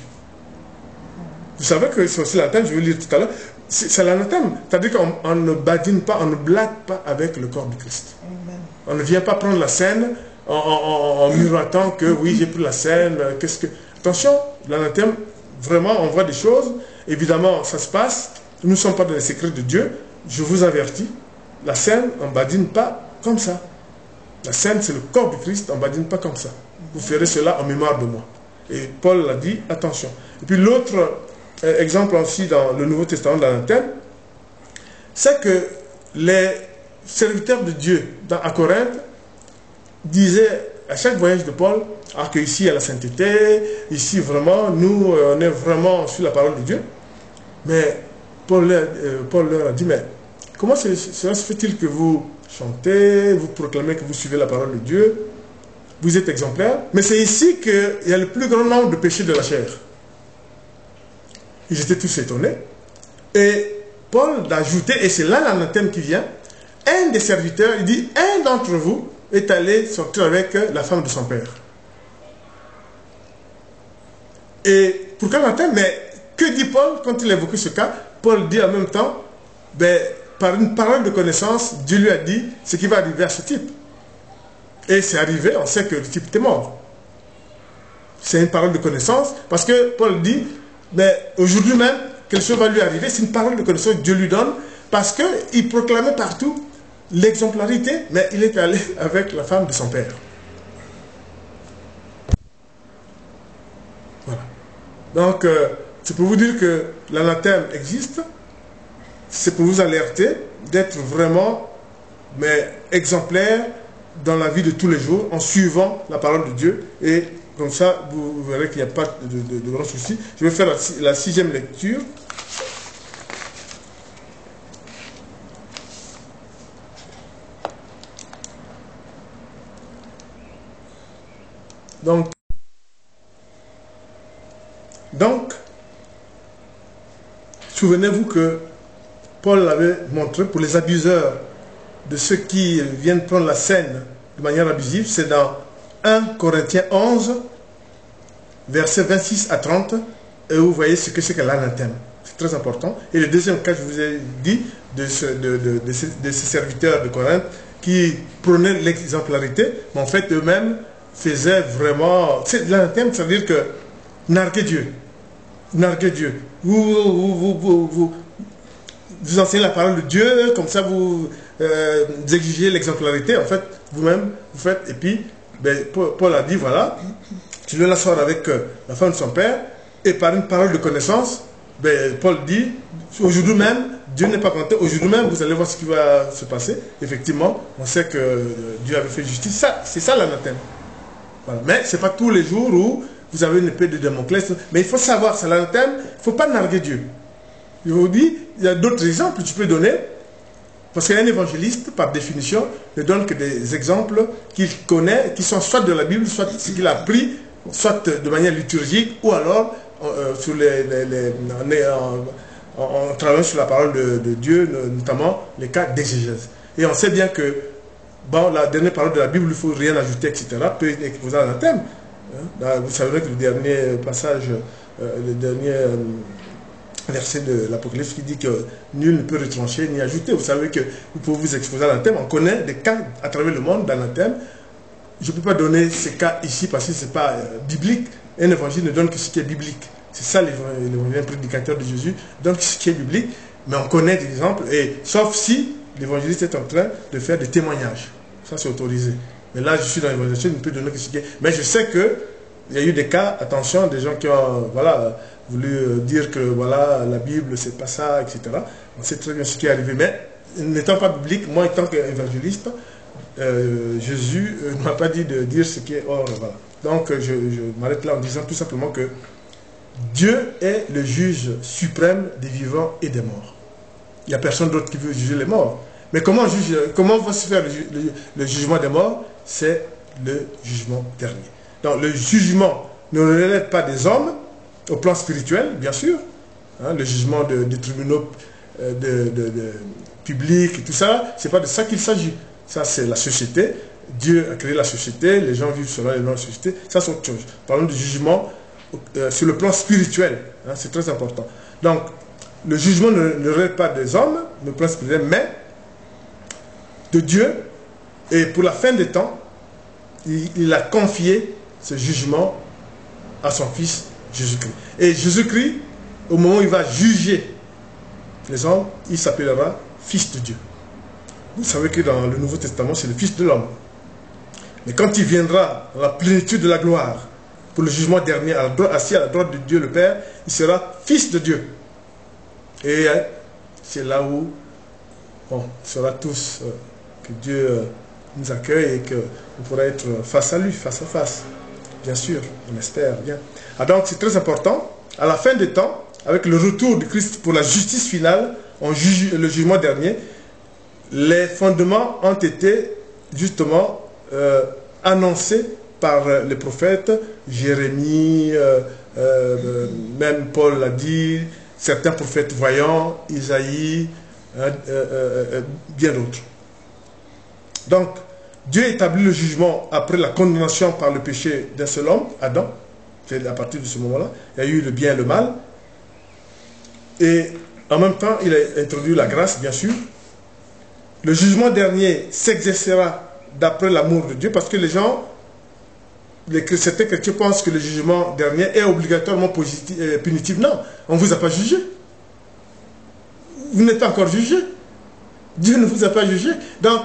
vous savez que c'est aussi l'anathème, je vais le lire tout à l'heure, c'est l'anathème. C'est-à-dire qu'on ne badine pas, on ne blague pas avec le corps du Christ. On ne vient pas prendre la scène en miroitant que oui, j'ai pris la scène, qu'est-ce que... Attention, l'anathème, vraiment, on voit des choses. Évidemment, ça se passe. Nous ne sommes pas dans les secrets de Dieu. Je vous avertis, la scène, on ne badine pas comme ça. La scène, c'est le corps du Christ, on ne badine pas comme ça. Vous ferez cela en mémoire de moi. Et Paul l'a dit, attention. Et puis l'autre exemple aussi dans le Nouveau Testament de l'anathème, c'est que les serviteurs de Dieu à Corinthe disaient à chaque voyage de Paul, que ici il y a la sainteté, ici vraiment, nous on est vraiment sur la parole de Dieu. Mais Paul leur a dit, mais comment cela se fait-il que vous chantez, vous proclamez que vous suivez la parole de Dieu, vous êtes exemplaires, mais c'est ici qu'il y a le plus grand nombre de péchés de la chair. Ils étaient tous étonnés. Et Paul d'ajouter, et c'est là l'anathème qui vient, un des serviteurs, il dit, un d'entre vous est allé sortir avec la femme de son père. Et pourquoi l'anathème? Mais que dit Paul quand il évoque ce cas? Paul dit en même temps, ben, par une parole de connaissance, Dieu lui a dit ce qui va arriver à ce type. Et c'est arrivé, on sait que le type était mort. C'est une parole de connaissance, parce que Paul dit, mais aujourd'hui même, quelque chose va lui arriver, c'est une parole de connaissance que Dieu lui donne, parce qu'il proclamait partout l'exemplarité, mais il est allé avec la femme de son père. Voilà. Donc, c'est pour vous dire que l'anathème existe, c'est pour vous alerter d'être vraiment exemplaire dans la vie de tous les jours, en suivant la parole de Dieu, et comme ça, vous verrez qu'il n'y a pas de grands soucis. Je vais faire la sixième lecture. Donc, souvenez-vous que Paul l'avait montré pour les abuseurs de ceux qui viennent prendre la scène de manière abusive, c'est dans 1 Corinthiens 11, versets 26 à 30, et vous voyez ce que c'est que l'anathème. C'est très important. Et le deuxième cas, je vous ai dit, de ces serviteurs de Corinthe qui prenaient l'exemplarité, mais en fait, eux-mêmes faisaient vraiment... C'est l'anathème, ça veut dire que narguer Dieu. Narguer Dieu. Vous enseignez la parole de Dieu, comme ça vous exigez l'exemplarité, en fait, vous-même, vous faites, et puis, ben, Paul a dit, voilà, tu le laisses avec la femme de son père, et par une parole de connaissance, ben, Paul dit, aujourd'hui même, Dieu n'est pas content, aujourd'hui même, vous allez voir ce qui va se passer. Effectivement, on sait que Dieu avait fait justice, c'est ça l'anathème. Voilà. Mais ce n'est pas tous les jours où vous avez une épée de Damoclès, mais il faut savoir, c'est l'anathème, il ne faut pas narguer Dieu. Je vous dis, il y a d'autres exemples que tu peux donner, parce qu'un évangéliste, par définition, ne donne que des exemples qu'il connaît, qui sont soit de la Bible, soit ce qu'il a appris, soit de manière liturgique, ou alors en travaillant sur la parole de Dieu, notamment les cas d'exégèse. Et on sait bien que, bon, la dernière parole de la Bible, il ne faut rien ajouter, etc., peut être exposée à l'anathème. Vous savez que le dernier passage, le dernier... verset de l'Apocalypse qui dit que nul ne peut retrancher ni ajouter. Vous savez que vous pouvez vous exposer à l'anathème. On connaît des cas à travers le monde d'anathème. Je ne peux pas donner ces cas ici parce que ce n'est pas biblique. Un évangile ne donne que ce qui est biblique. C'est ça l'évangile prédicateur de Jésus, donc ce qui est biblique. Mais on connaît des exemples, et sauf si l'évangéliste est en train de faire des témoignages. Ça, c'est autorisé. Mais là, je suis dans l'évangile, je ne peux donner que ce qui est. Mais je sais qu'il y a eu des cas, attention, des gens qui ont voulu dire que voilà, la Bible, c'est pas ça, etc. On sait très bien ce qui est arrivé. Mais n'étant pas biblique, moi, étant qu'évangéliste, Jésus ne m'a pas dit de dire ce qui est hors. Voilà. Donc, je m'arrête là en disant tout simplement que Dieu est le juge suprême des vivants et des morts. Il n'y a personne d'autre qui veut juger les morts. Mais comment va se faire le jugement des morts? C'est le jugement dernier. Donc, le jugement ne relève pas des hommes, au plan spirituel, bien sûr, hein, le jugement des tribunaux publics et tout ça, c'est pas de ça qu'il s'agit. Ça, c'est la société. Dieu a créé la société, les gens vivent selon les lois de la société. Ça, c'est autre chose. Parlons du jugement sur le plan spirituel. Hein, c'est très important. Donc, le jugement ne relève pas des hommes, le plan spirituel, mais de Dieu. Et pour la fin des temps, il a confié ce jugement à son Fils Jésus-Christ. Et Jésus-Christ, au moment où il va juger les hommes, il s'appellera Fils de Dieu. Vous savez que dans le Nouveau Testament, c'est le Fils de l'homme. Mais quand il viendra dans la plénitude de la gloire, pour le jugement dernier, assis à la droite de Dieu le Père, il sera Fils de Dieu. Et c'est là où on sera tous, que Dieu nous accueille et qu'on pourra être face à lui, face à face. Bien sûr, on espère bien. Ah, donc c'est très important. À la fin des temps, avec le retour de Christ pour la justice finale, le jugement dernier, les fondements ont été justement annoncés par les prophètes, Jérémie, même Paul l'a dit, certains prophètes voyants, Isaïe, bien d'autres. Donc, Dieu établit le jugement après la condamnation par le péché d'un seul homme, Adam. C'est à partir de ce moment-là, il y a eu le bien et le mal. Et en même temps, il a introduit la grâce, bien sûr. Le jugement dernier s'exercera d'après l'amour de Dieu, parce que les gens, certains chrétiens pensent que le jugement dernier est obligatoirement punitif. Non, on ne vous a pas jugé. Vous n'êtes pas encore jugé. Dieu ne vous a pas jugé. Donc,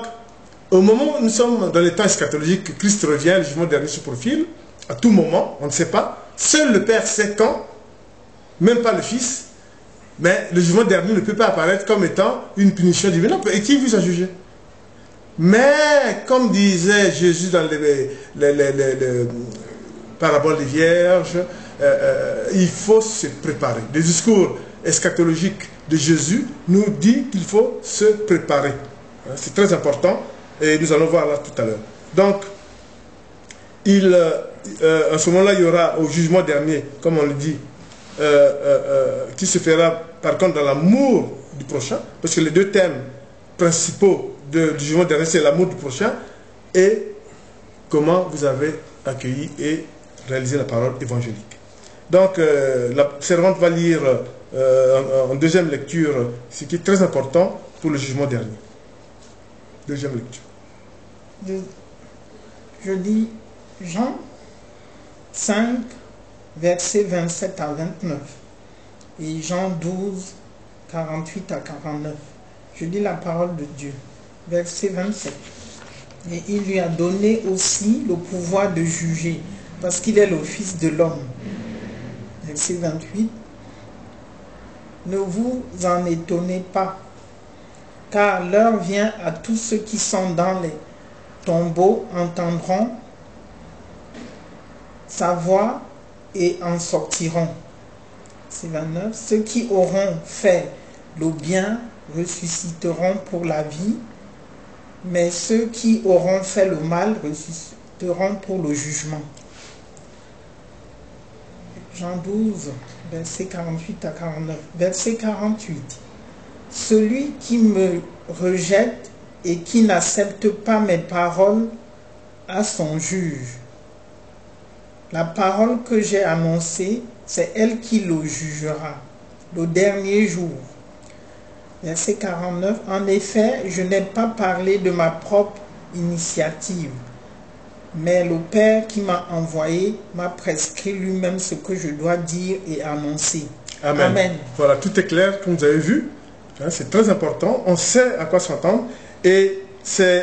au moment où nous sommes dans les temps eschatologiques, que Christ revient, le jugement dernier se profile, à tout moment, on ne sait pas. Seul le Père sait quand, même pas le Fils. Mais le jugement dernier ne peut pas apparaître comme étant une punition divine. Et qui vous a jugé? Mais, comme disait Jésus dans les paraboles des vierges, il faut se préparer. Le discours eschatologique de Jésus nous dit qu'il faut se préparer. C'est très important et nous allons voir là tout à l'heure. Donc, à ce moment-là, il y aura au jugement dernier, comme on le dit, qui se fera par contre dans l'amour du prochain, parce que les deux thèmes principaux du jugement dernier, c'est l'amour du prochain et comment vous avez accueilli et réalisé la parole évangélique. Donc, la servante va lire en deuxième lecture ce qui est très important pour le jugement dernier. Deuxième lecture. Je lis Jean 5, versets 27 à 29 et Jean 12, 48 à 49. Je lis la parole de Dieu. Verset 27. Et il lui a donné aussi le pouvoir de juger, parce qu'il est le Fils de l'homme. Verset 28. Ne vous en étonnez pas, car l'heure vient à tous ceux qui sont dans les tombeaux entendront sa voix et en sortiront. Verset 29. Ceux qui auront fait le bien ressusciteront pour la vie, mais ceux qui auront fait le mal ressusciteront pour le jugement. Jean 12, verset 48 à 49. Verset 48. Celui qui me rejette et qui n'accepte pas mes paroles a son juge. La parole que j'ai annoncée, c'est elle qui le jugera, le dernier jour. Verset 49. En effet, je n'ai pas parlé de ma propre initiative, mais le Père qui m'a envoyé m'a prescrit lui-même ce que je dois dire et annoncer. Amen. Amen. Voilà, tout est clair, comme vous avez vu. C'est très important. On sait à quoi s'attendre. Et ce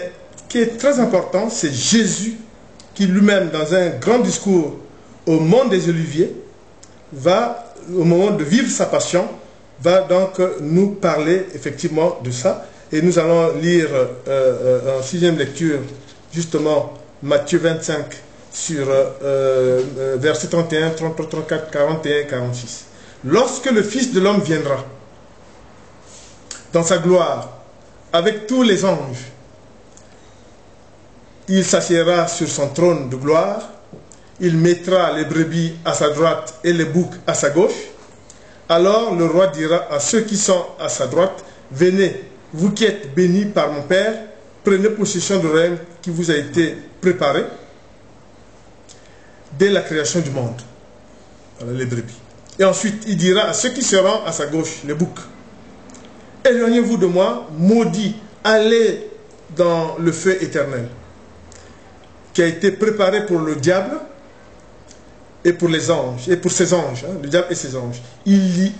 qui est très important, c'est Jésus qui lui-même, dans un grand discours au Mont des Oliviers, va, au moment de vivre sa passion, va donc nous parler effectivement de ça. Et nous allons lire en sixième lecture, justement, Matthieu 25, sur versets 31, 33, 34, 41, 46. Lorsque le Fils de l'homme viendra, dans sa gloire, avec tous les anges, il s'assiera sur son trône de gloire, il mettra les brebis à sa droite et les boucs à sa gauche. Alors le roi dira à ceux qui sont à sa droite, venez, vous qui êtes bénis par mon Père, prenez possession du royaume qui vous a été préparé dès la création du monde. Voilà les brebis. Et ensuite, il dira à ceux qui seront à sa gauche, les boucs, éloignez-vous de moi, maudits, allez dans le feu éternel, qui a été préparé pour le diable et pour les anges, et pour ses anges, hein, le diable et ses anges. Ils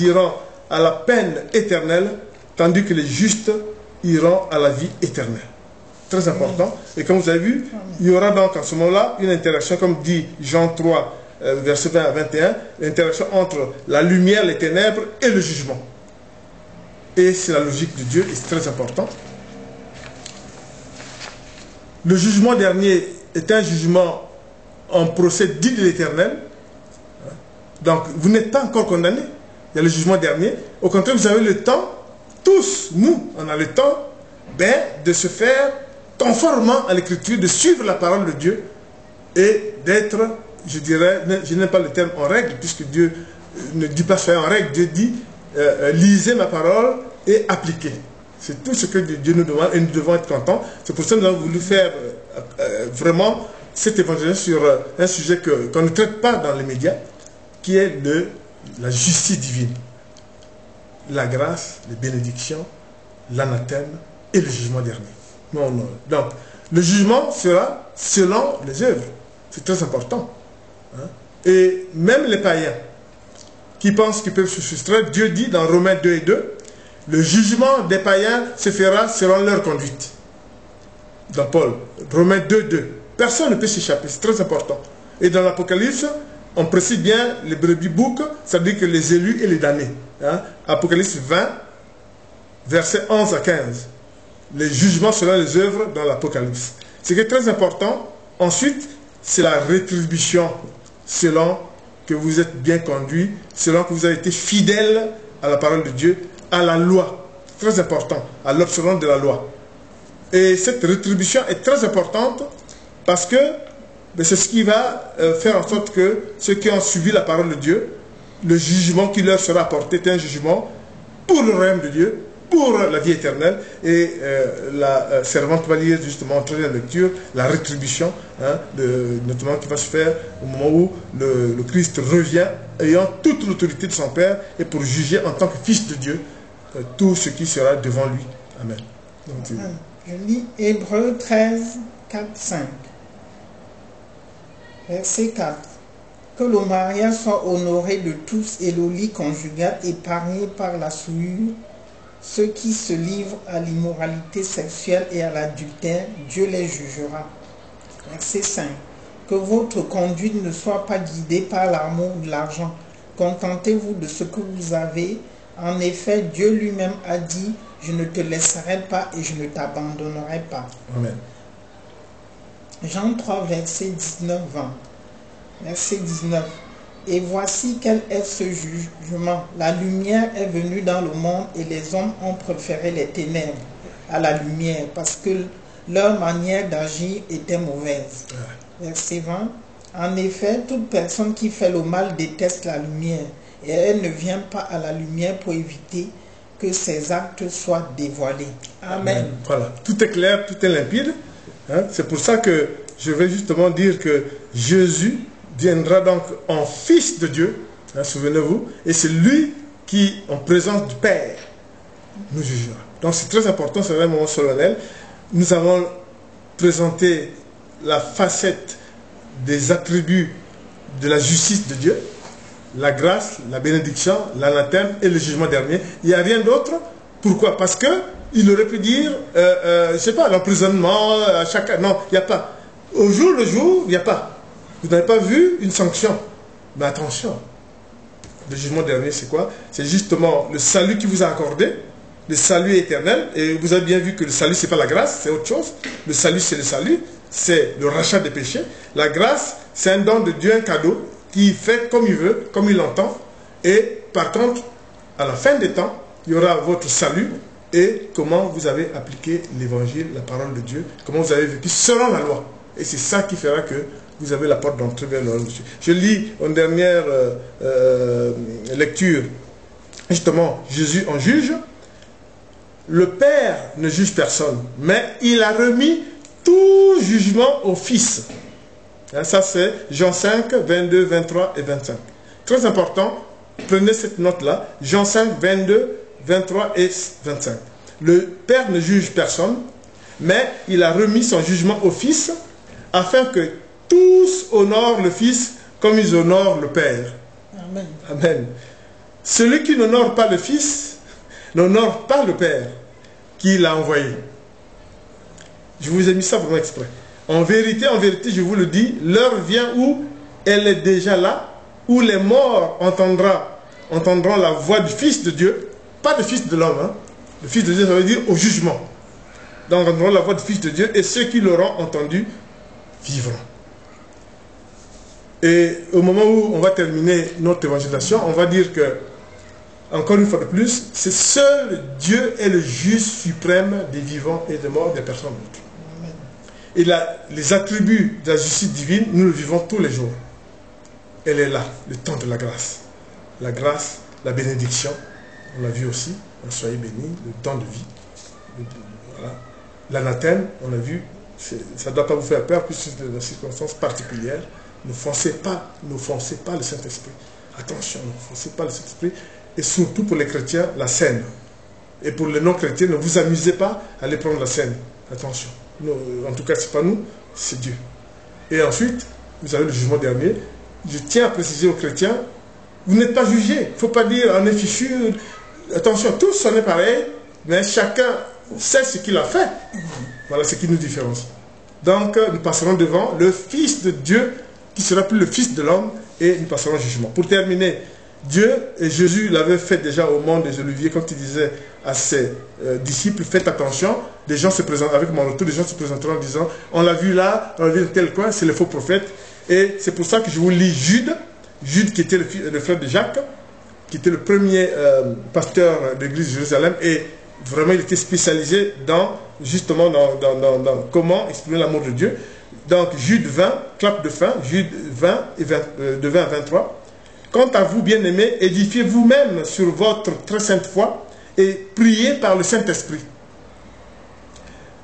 iront à la peine éternelle, tandis que les justes iront à la vie éternelle. Très important. Et comme vous avez vu, il y aura donc en ce moment-là une interaction, comme dit Jean 3, verset 20 à 21, l'interaction entre la lumière, les ténèbres et le jugement. Et c'est la logique de Dieu, et c'est très important. Le jugement dernier est un jugement en procès dit de l'Éternel. Donc, vous n'êtes pas encore condamné. Il y a le jugement dernier. Au contraire, vous avez le temps, tous, nous, on a le temps de se faire conformément à l'Écriture, de suivre la parole de Dieu et d'être, je dirais, je n'aime pas le terme en règle, puisque Dieu ne dit pas faire en règle, Dieu dit lisez ma parole et appliquez. C'est tout ce que Dieu nous demande et nous devons être contents. C'est pour ça que nous avons voulu faire vraiment cet évangile sur un sujet qu'on ne traite pas dans les médias, qui est la justice divine. La grâce, les bénédictions, l'anathème et le jugement dernier. Non. Donc, le jugement sera selon les œuvres. C'est très important. Hein? Et même les païens qui pensent qu'ils peuvent se soustraire, Dieu dit dans Romains 2 et 2, le jugement des païens se fera selon leur conduite. Dans Paul, Romains 2, 2. Personne ne peut s'échapper, c'est très important. Et dans l'Apocalypse, on précise bien les brebis boucs, c'est-à-dire que les élus et les damnés. Hein? Apocalypse 20, versets 11 à 15. Les jugements selon les œuvres dans l'Apocalypse. Ce qui est très important, ensuite, c'est la rétribution selon que vous êtes bien conduit, selon que vous avez été fidèle à la parole de Dieu, à la loi. Très important, à l'observance de la loi. Et cette rétribution est très importante parce que c'est ce qui va faire en sorte que ceux qui ont suivi la parole de Dieu, le jugement qui leur sera apporté est un jugement pour le royaume de Dieu, pour la vie éternelle. Et la servante va lire justement en troisième lecture la rétribution, hein, notamment qui va se faire au moment où le Christ revient, ayant toute l'autorité de son Père, et pour juger en tant que fils de Dieu tout ce qui sera devant lui. Amen. Donc, je lis Hébreux 13, 4, 5. Verset 4. Que le mariage soit honoré de tous et le lit conjugal épargné par la souillure. Ceux qui se livrent à l'immoralité sexuelle et à l'adultère, Dieu les jugera. Verset 5. Que votre conduite ne soit pas guidée par l'amour de l'argent. Contentez-vous de ce que vous avez. En effet, Dieu lui-même a dit, je ne te laisserai pas et je ne t'abandonnerai pas. Amen. Jean 3, verset 19-20. Verset 19. Et voici quel est ce jugement. La lumière est venue dans le monde et les hommes ont préféré les ténèbres à la lumière parce que leur manière d'agir était mauvaise. Verset 20. En effet, toute personne qui fait le mal déteste la lumière et elle ne vient pas à la lumière pour éviter que ses actes soient dévoilés. Amen. Voilà, tout est clair, tout est limpide. Hein? C'est pour ça que je vais justement dire que Jésus viendra donc en fils de Dieu, hein, souvenez-vous, et c'est lui qui, en présence du Père, nous jugera. Donc c'est très important, c'est un moment solennel. Nous avons présenté la facette des attributs de la justice de Dieu, la grâce, la bénédiction, l'anathème et le jugement dernier. Il n'y a rien d'autre. Pourquoi? Parce que il aurait pu dire, je ne sais pas, l'emprisonnement, non, il n'y a pas. Au jour le jour, il n'y a pas. Vous n'avez pas vu une sanction. Mais attention, le jugement dernier, c'est quoi? C'est justement le salut qui vous a accordé, le salut éternel. Et vous avez bien vu que le salut, ce n'est pas la grâce, c'est autre chose. Le salut, c'est le salut, c'est le rachat des péchés. La grâce, c'est un don de Dieu, un cadeau, qui fait comme il veut, comme il l'entend. Et par contre, à la fin des temps, il y aura votre salut et comment vous avez appliqué l'évangile, la parole de Dieu, comment vous avez vécu selon la loi. Et c'est ça qui fera que vous avez la porte d'entrée vers le royaume de Dieu. Je lis en dernière lecture, justement, Jésus en juge. Le Père ne juge personne, mais il a remis tout jugement au Fils. Ça c'est Jean 5, 22, 23 et 25. Très important, prenez cette note-là, Jean 5, 22, 23 et 25. Le Père ne juge personne, mais il a remis son jugement au Fils, afin que tous honorent le Fils comme ils honorent le Père. Amen. Amen. Celui qui n'honore pas le Fils, n'honore pas le Père qui l'a envoyé. Je vous ai mis ça vraiment exprès. En vérité, je vous le dis, l'heure vient où elle est déjà là, où les morts entendront la voix du Fils de Dieu, pas du Fils de l'homme, hein. Le Fils de Dieu, ça veut dire au jugement. Donc, entendront la voix du Fils de Dieu, et ceux qui l'auront entendu vivront. Et au moment où on va terminer notre évangélisation, on va dire que, encore une fois de plus, c'est seul Dieu est le juge suprême des vivants et des morts, des personnes. Et les attributs de la justice divine, nous le vivons tous les jours. Elle est là, le temps de la grâce. La grâce, la bénédiction, on l'a vu aussi, soyez bénis, le temps de vie. Voilà. L'anathème, on a vu, ça ne doit pas vous faire peur, puisque c'est dans circonstances particulières. Ne foncez pas le Saint-Esprit. Attention, ne foncez pas le Saint-Esprit. Et surtout pour les chrétiens, la scène. Et pour les non-chrétiens, ne vous amusez pas à aller prendre la scène. Attention. Nous, en tout cas, ce n'est pas nous, c'est Dieu. Et ensuite, vous avez le jugement dernier. Je tiens à préciser aux chrétiens, vous n'êtes pas jugés. Il ne faut pas dire, on est fichu. Attention, tous on est pareil, mais chacun sait ce qu'il a fait. Voilà ce qui nous différencie. Donc, nous passerons devant le Fils de Dieu, qui sera plus le Fils de l'homme, et nous passerons au jugement. Pour terminer, Dieu, et Jésus l'avait fait déjà au mont des Oliviers, quand il disait à ses disciples, faites attention, des gens se présentent, avec mon retour, des gens se présenteront en disant, on l'a vu là, on l'a vu dans tel coin, c'est le faux prophète. Et c'est pour ça que je vous lis Jude qui était le frère de Jacques, qui était le premier pasteur de l'église de Jérusalem, et vraiment il était spécialisé justement dans comment exprimer l'amour de Dieu. Donc Jude 20, clap de fin, Jude 20, de 20 à 23. Quant à vous, bien-aimés, édifiez vous-même sur votre très sainte foi et priez par le Saint-Esprit.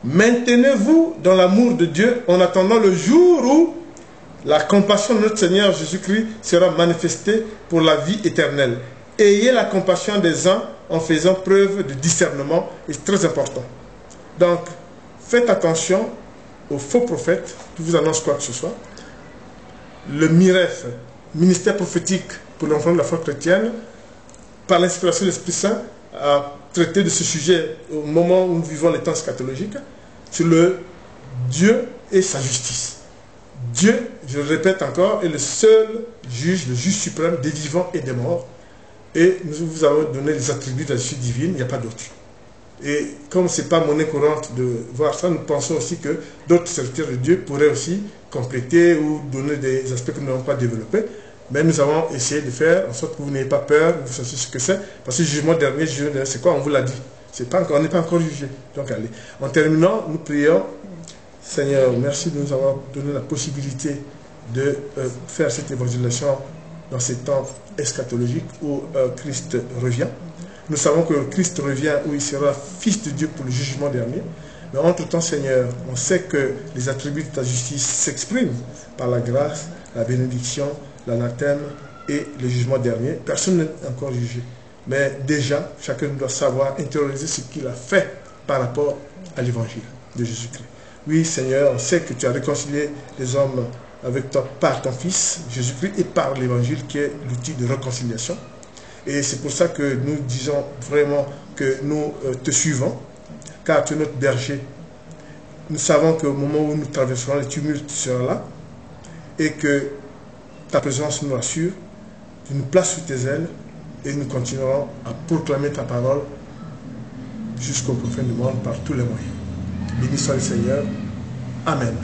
Maintenez-vous dans l'amour de Dieu en attendant le jour où la compassion de notre Seigneur Jésus-Christ sera manifestée pour la vie éternelle. Ayez la compassion des uns en faisant preuve de discernement, et c'est très important. Donc, faites attention aux faux prophètes qui vous annoncent quoi que ce soit. Le MIREF, ministère prophétique pour l'enfant de la foi chrétienne, par l'inspiration de l'Esprit Saint, a traité de ce sujet au moment où nous vivons les temps eschatologiques, sur le Dieu et sa justice. Dieu, je le répète encore, est le seul juge, le juge suprême des vivants et des morts. Et nous vous avons donné les attributs de la justice divine, il n'y a pas d'autre. Et comme ce n'est pas monnaie courante de voir ça, nous pensons aussi que d'autres serviteurs de Dieu pourraient aussi compléter ou donner des aspects que nous n'avons pas développés. Mais nous avons essayé de faire en sorte que vous n'ayez pas peur, vous sachiez ce que c'est. Parce que le jugement dernier, c'est quoi? On vous l'a dit. On n'est pas encore jugé. Donc allez. En terminant, nous prions. Seigneur, merci de nous avoir donné la possibilité de faire cette évangélisation dans ces temps eschatologiques où Christ revient. Nous savons que Christ revient où il sera Fils de Dieu pour le jugement dernier. Mais entre-temps, Seigneur, on sait que les attributs de ta justice s'expriment par la grâce, la bénédiction, l'anathème et le jugement dernier. Personne n'est encore jugé. Mais déjà, chacun doit savoir intérioriser ce qu'il a fait par rapport à l'évangile de Jésus-Christ. Oui, Seigneur, on sait que tu as réconcilié les hommes avec toi par ton Fils, Jésus-Christ, et par l'évangile qui est l'outil de réconciliation. Et c'est pour ça que nous disons vraiment que nous te suivons, car tu es notre berger. Nous savons qu'au moment où nous traverserons les tumultes, tu seras là, et que ta présence nous rassure. Tu nous places sous tes ailes, et nous continuerons à proclamer ta parole jusqu'au profond du monde par tous les moyens. Béni soit le Seigneur. Amen.